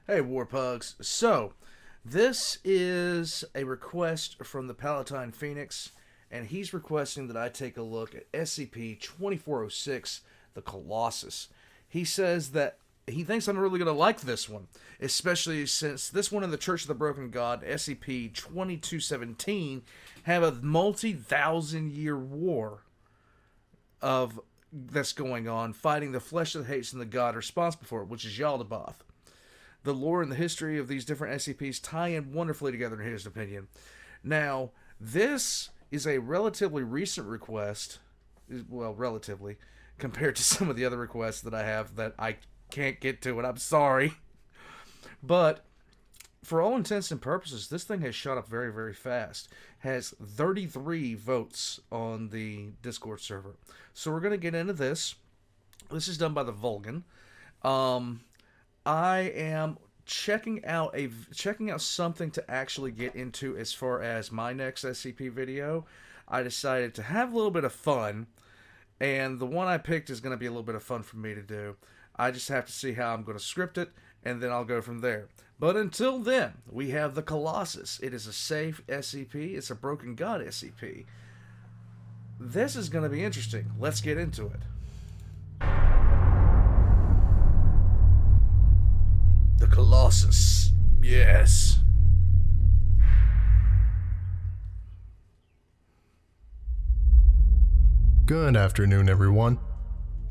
Hey, Warpugs. So, this is a request from the Palatine Phoenix, and he's requesting that I take a look at SCP-2406, the Colossus. He says that he thinks I'm really going to like this one, especially since this one and the Church of the Broken God, SCP-2217, have a multi-thousand-year war of that's going on, fighting the flesh that hates and the god responsible for it, which is Yaldabaoth. The lore and the history of these different SCPs tie in wonderfully together in his opinion. Now, this is a relatively recent request, well, relatively, compared to some of the other requests that I have that I can't get to, and I'm sorry. But for all intents and purposes, this thing has shot up very, very fast. Has 33 votes on the Discord server. So we're going to get into this. This is done by TheVolgun. I am checking out something to actually get into as far as my next SCP video. I decided to have a little bit of fun, and the one I picked is going to be a little bit of fun for me to do. I just have to see how I'm going to script it, and then I'll go from there. But until then, we have the Colossus. It is a safe SCP. It's a Broken God SCP. This is going to be interesting. Let's get into it. The Colossus. Yes. Good afternoon, everyone.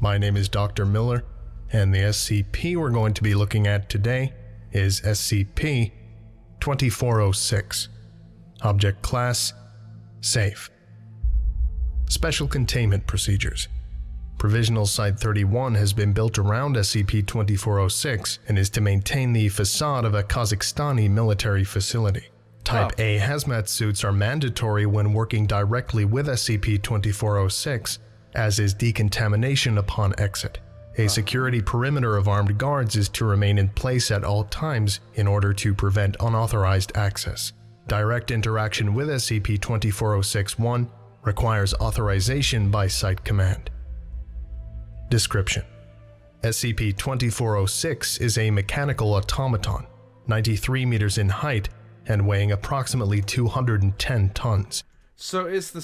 My name is Dr. Miller, and the SCP we're going to be looking at today is SCP-2406. Object Class: Safe. Special Containment Procedures. Provisional Site-31 has been built around SCP-2406 and is to maintain the facade of a Kazakhstani military facility. Type A hazmat suits are mandatory when working directly with SCP-2406, as is decontamination upon exit. A security perimeter of armed guards is to remain in place at all times in order to prevent unauthorized access. Direct interaction with SCP-2406-1 requires authorization by Site Command. Description: SCP-2406 is a mechanical automaton, 93 meters in height and weighing approximately 210 tons. So it's the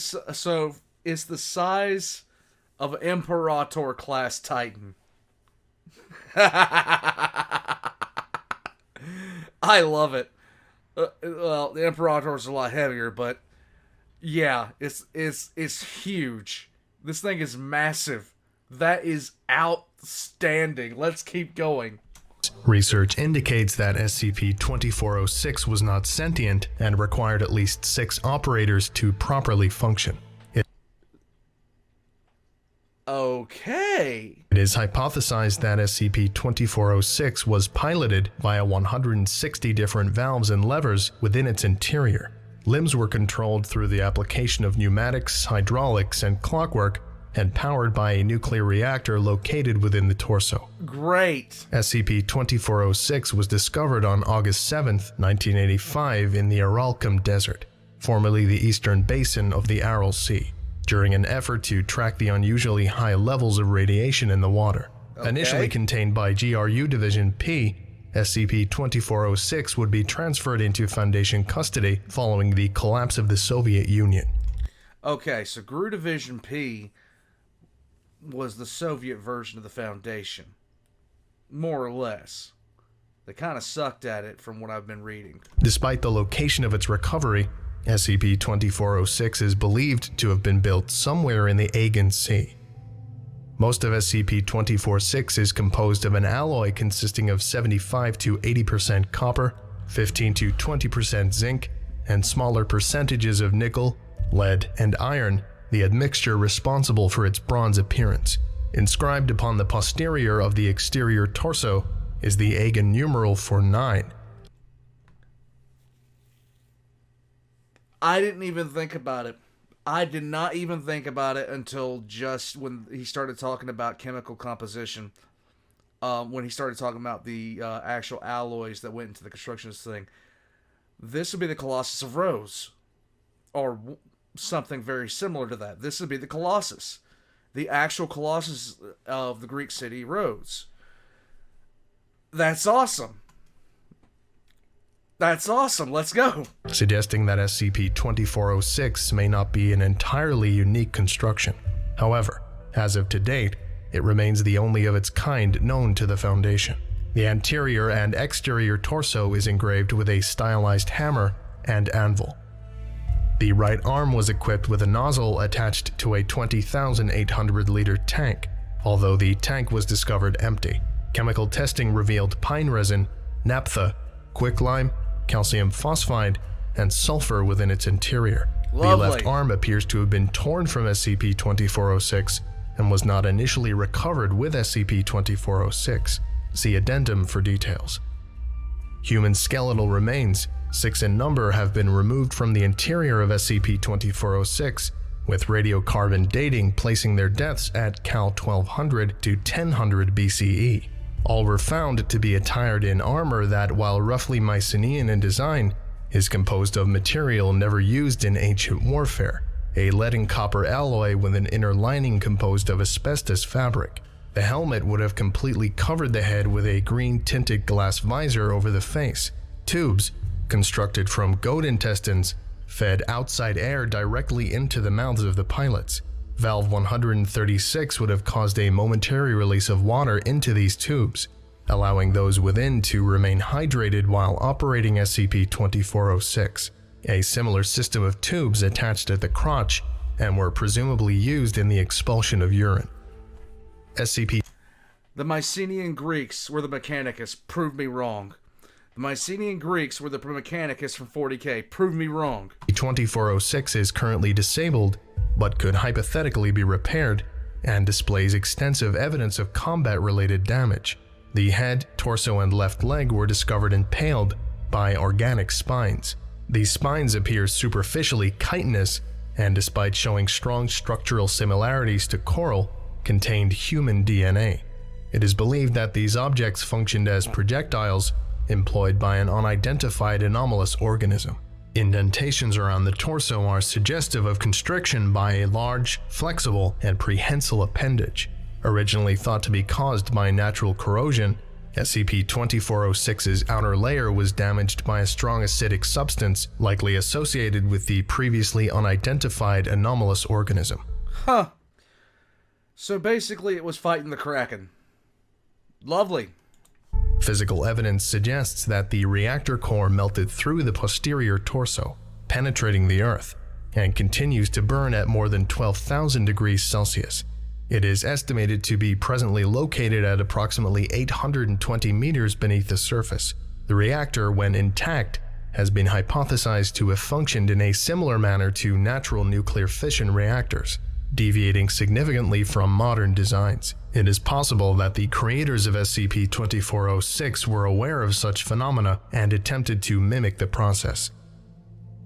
size of an Imperator class Titan. I love it. Well, the Imperator's a lot heavier, but yeah, it's huge. This thing is massive. That is outstanding. Let's keep going. Research indicates that SCP-2406 was not sentient and required at least 6 operators to properly function. Okay. It is hypothesized that SCP-2406 was piloted via 160 different valves and levers within its interior. Limbs were controlled through the application of pneumatics, hydraulics, and clockwork, and powered by a nuclear reactor located within the torso. Great. SCP-2406 was discovered on August 7, 1985 in the Aralkum Desert, formerly the eastern basin of the Aral Sea, during an effort to track the unusually high levels of radiation in the water. Okay. Initially contained by GRU Division P, SCP-2406 would be transferred into Foundation custody following the collapse of the Soviet Union. Okay, so GRU Division P was the Soviet version of the Foundation. More or less. They kind of sucked at it from what I've been reading. Despite the location of its recovery, SCP-2406 is believed to have been built somewhere in the Aegean Sea. Most of SCP-2406 is composed of an alloy consisting of 75 to 80% copper, 15 to 20% zinc, and smaller percentages of nickel, lead, and iron, the admixture responsible for its bronze appearance. Inscribed upon the posterior of the exterior torso is the Aegean numeral for 9. I didn't even think about it. I did not even think about it until just when he started talking about chemical composition. When he started talking about the actual alloys that went into the construction of this thing. This would be the Colossus of Rhodes. Or something very similar to that. This would be the Colossus. The actual Colossus of the Greek city Rhodes. That's awesome. That's awesome. Let's go. Suggesting that SCP-2406 may not be an entirely unique construction. However, as of to date, it remains the only of its kind known to the Foundation. The anterior and exterior torso is engraved with a stylized hammer and anvil. The right arm was equipped with a nozzle attached to a 20,800-liter tank, although the tank was discovered empty. Chemical testing revealed pine resin, naphtha, quicklime, calcium phosphide, and sulfur within its interior. Lovely. The left arm appears to have been torn from SCP-2406 and was not initially recovered with SCP-2406. See addendum for details. Human skeletal remains, 6 in number, have been removed from the interior of SCP-2406, with radiocarbon dating placing their deaths at Cal 1200 to 1000 BCE. All were found to be attired in armor that, while roughly Mycenaean in design, is composed of material never used in ancient warfare, a lead and copper alloy with an inner lining composed of asbestos fabric. The helmet would have completely covered the head with a green-tinted glass visor over the face. Tubes, constructed from goat intestines, fed outside air directly into the mouths of the pilots. Valve 136 would have caused a momentary release of water into these tubes, allowing those within to remain hydrated while operating SCP-2406. A similar system of tubes attached at the crotch and were presumably used in the expulsion of urine. SCP. The Mycenaean Greeks were the Mechanicus. Prove me wrong. The Mycenaean Greeks were the Mechanicus from 40K. Prove me wrong. 2406 is currently disabled, but could hypothetically be repaired, and displays extensive evidence of combat-related damage. The head, torso, and left leg were discovered impaled by organic spines. These spines appear superficially chitinous, and despite showing strong structural similarities to coral, contained human DNA. It is believed that these objects functioned as projectiles employed by an unidentified anomalous organism. Indentations around the torso are suggestive of constriction by a large, flexible, and prehensile appendage. Originally thought to be caused by natural corrosion, SCP-2406's outer layer was damaged by a strong acidic substance likely associated with the previously unidentified anomalous organism. Huh. So basically it was fighting the Kraken. Lovely. Physical evidence suggests that the reactor core melted through the posterior torso, penetrating the Earth, and continues to burn at more than 12,000 degrees Celsius. It is estimated to be presently located at approximately 820 meters beneath the surface. The reactor, when intact, has been hypothesized to have functioned in a similar manner to natural nuclear fission reactors, deviating significantly from modern designs. It is possible that the creators of SCP-2406 were aware of such phenomena and attempted to mimic the process.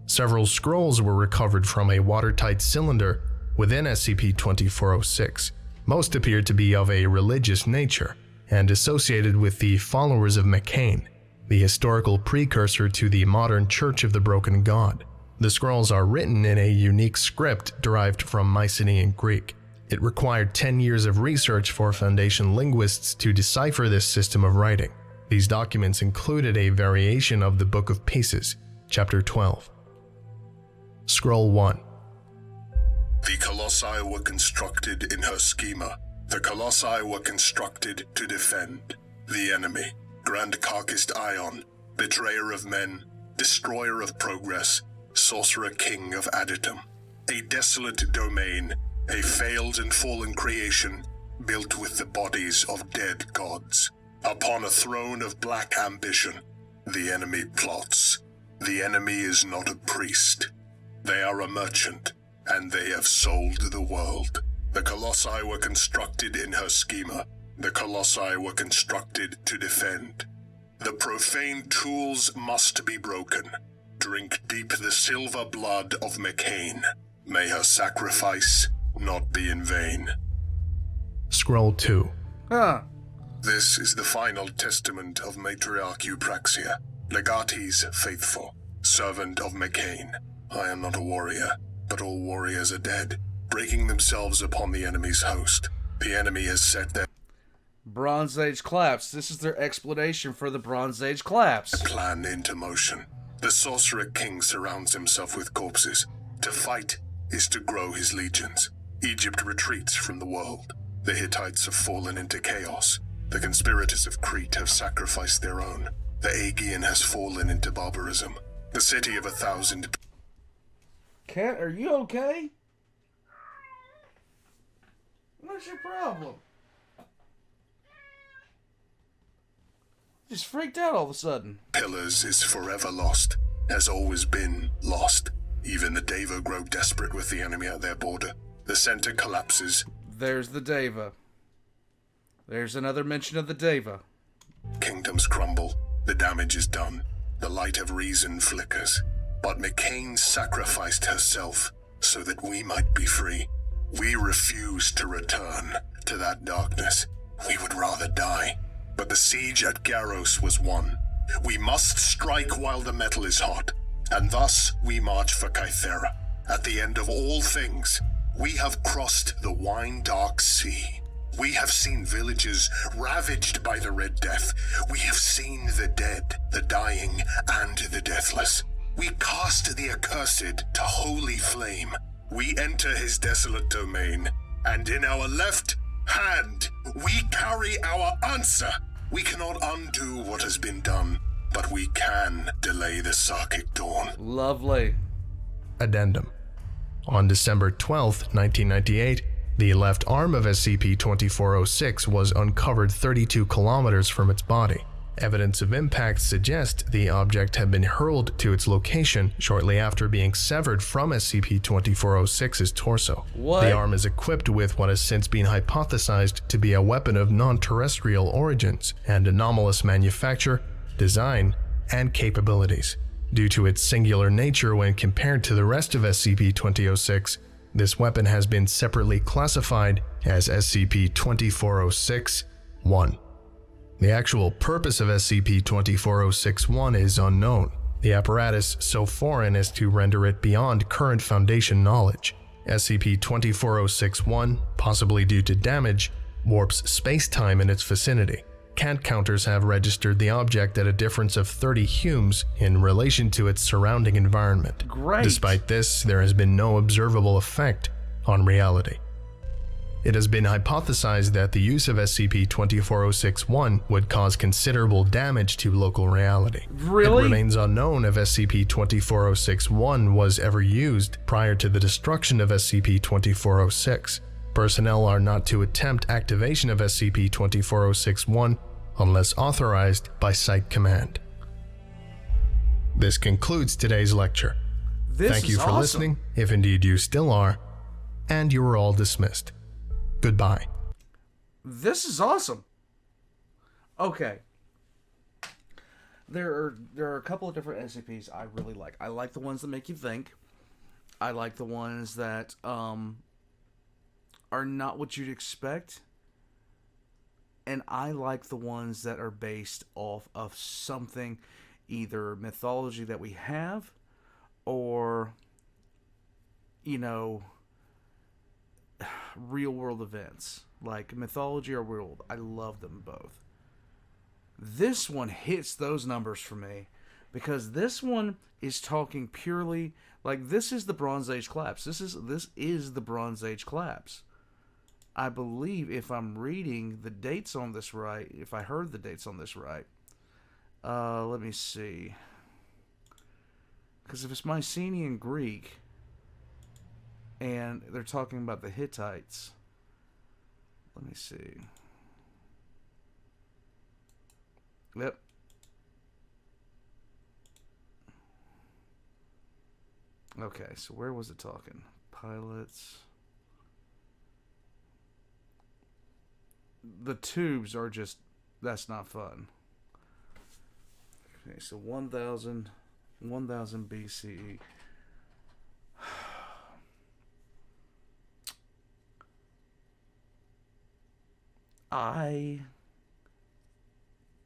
Several scrolls were recovered from a watertight cylinder within SCP-2406. Most appeared to be of a religious nature and associated with the followers of McCain, the historical precursor to the modern Church of the Broken God. The scrolls are written in a unique script derived from Mycenaean Greek. It required 10 years of research for Foundation linguists to decipher this system of writing. These documents included a variation of the Book of Pieces, Chapter 12. Scroll 1. The Colossi were constructed in her schema. The Colossi were constructed to defend the enemy. Grand Carcassed Ion, betrayer of men, destroyer of progress, sorcerer king of Aditum. A desolate domain, a failed and fallen creation, built with the bodies of dead gods. Upon a throne of black ambition, the enemy plots. The enemy is not a priest. They are a merchant, and they have sold the world. The Colossi were constructed in her schema. The Colossi were constructed to defend. The profane tools must be broken. Drink deep the silver blood of McCain. May her sacrifice not be in vain. Scroll 2. This is the final testament of Matriarch Eupraxia, Legates faithful, servant of McCain. I am not a warrior, but all warriors are dead, breaking themselves upon the enemy's host. The enemy has set their... Bronze Age collapse. This is their explanation for the Bronze Age collapse. Plan into motion. The Sorcerer King surrounds himself with corpses. To fight is to grow his legions. Egypt retreats from the world. The Hittites have fallen into chaos. The conspirators of Crete have sacrificed their own. The Aegean has fallen into barbarism. The city of 1,000... Cat, are you okay? What's your problem? Just freaked out all of a sudden. Pillars is forever lost. Has always been lost. Even the Deva grow desperate with the enemy at their border. The center collapses. There's the Deva. There's another mention of the Deva. Kingdoms crumble. The damage is done. The light of reason flickers. But McCain sacrificed herself so that we might be free. We refuse to return to that darkness. We would rather die. But the siege at Garros was won. We must strike while the metal is hot. And thus we march for Kythera. At the end of all things, we have crossed the wine-dark sea. We have seen villages ravaged by the Red Death. We have seen the dead, the dying, and the deathless. We cast the accursed to holy flame. We enter his desolate domain, and in our left hand, we carry our answer. We cannot undo what has been done, but we can delay the Sarkic dawn. Lovely. Addendum. On December 12, 1998, the left arm of SCP-2406 was uncovered 32 kilometers from its body. Evidence of impact suggests the object had been hurled to its location shortly after being severed from SCP-2406's torso. What? The arm is equipped with what has since been hypothesized to be a weapon of non-terrestrial origins and anomalous manufacture, design, and capabilities. Due to its singular nature when compared to the rest of SCP-2006, this weapon has been separately classified as SCP-2406-1. The actual purpose of SCP-2406-1 is unknown, the apparatus so foreign as to render it beyond current Foundation knowledge. SCP-2406-1, possibly due to damage, warps space-time in its vicinity. Cant counters have registered the object at a difference of 30 Humes in relation to its surrounding environment. Great. Despite this, there has been no observable effect on reality. It has been hypothesized that the use of SCP-2406-1 would cause considerable damage to local reality. Really? It remains unknown if SCP-2406-1 was ever used prior to the destruction of SCP-2406. Personnel are not to attempt activation of SCP-2406-1 unless authorized by Site Command. This concludes today's lecture. Thank you for listening, if indeed you still are, and you are all dismissed. Goodbye. This is awesome. Okay. There are a couple of different SCPs I really like. I like the ones that make you think. I like the ones that are not what you'd expect. And I like the ones that are based off of something, either mythology that we have, or, you know, real world events. Like mythology or real world. I love them both. This one hits those numbers for me, because this one is talking purely, like, this is the Bronze Age collapse. This is the Bronze Age collapse. I believe, if I'm reading the dates on this right, if I heard the dates on this right, let me see. Because if it's Mycenaean Greek, and they're talking about the Hittites, let me see. Yep. Okay, so where was it talking? Pilots. The tubes are just, that's not fun. Okay, so 1000 BCE. I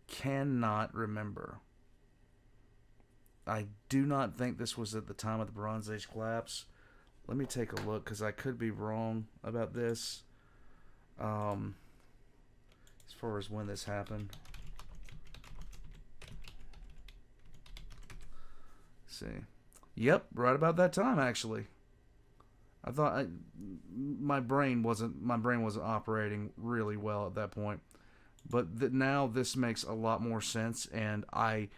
cannot remember. I do not think this was at the time of the Bronze Age collapse. Let me take a look, because I could be wrong about this. As far far as when this happened. Let's see. Yep, right about that time actually. I thought my brain wasn't operating really well at that point, but now this makes a lot more sense, and I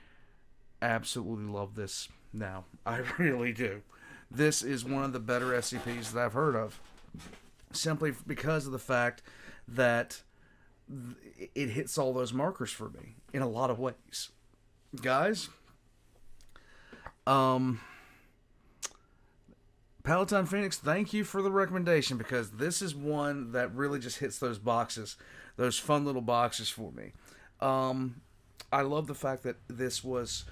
absolutely love this now. I really do. This is one of the better SCPs that I've heard of, simply because of the fact that it hits all those markers for me in a lot of ways, guys. Palatine Phoenix, thank you for the recommendation, because this is one that really just hits those boxes, those fun little boxes for me. I love the fact that this was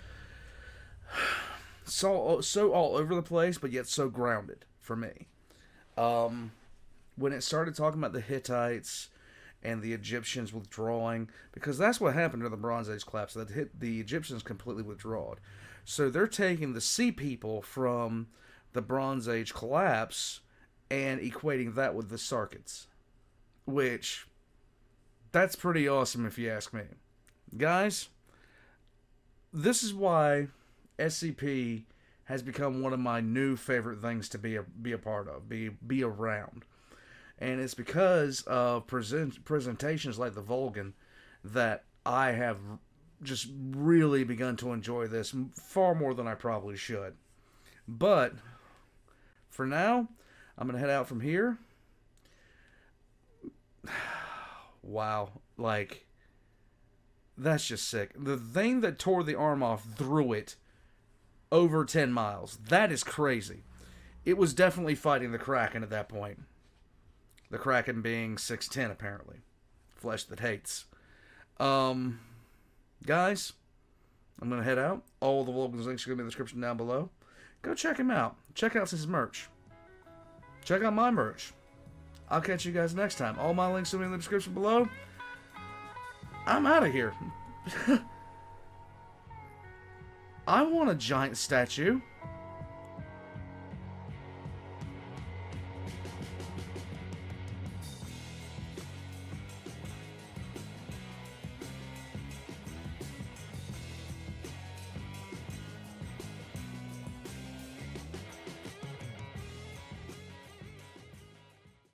so all over the place, but yet so grounded for me. When it started talking about the Hittites and the Egyptians withdrawing, because that's what happened to the Bronze Age collapse, that the Egyptians completely withdrawed. So they're taking the sea people from the Bronze Age collapse and equating that with the Sarkids, which, that's pretty awesome if you ask me. Guys, this is why SCP has become one of my new favorite things to be a part of, be around. And it's because of presentations like the Volgun that I have just really begun to enjoy this far more than I probably should. But for now, I'm going to head out from here. Wow. Like, that's just sick. The thing that tore the arm off threw it over 10 miles. That is crazy. It was definitely fighting the Kraken at that point. The Kraken being 6'10", apparently. Flesh that hates. Guys, I'm going to head out. All the Volgun links are going to be in the description down below. Go check him out. Check out his merch. Check out my merch. I'll catch you guys next time. All my links will be in the description below. I'm out of here. I want a giant statue.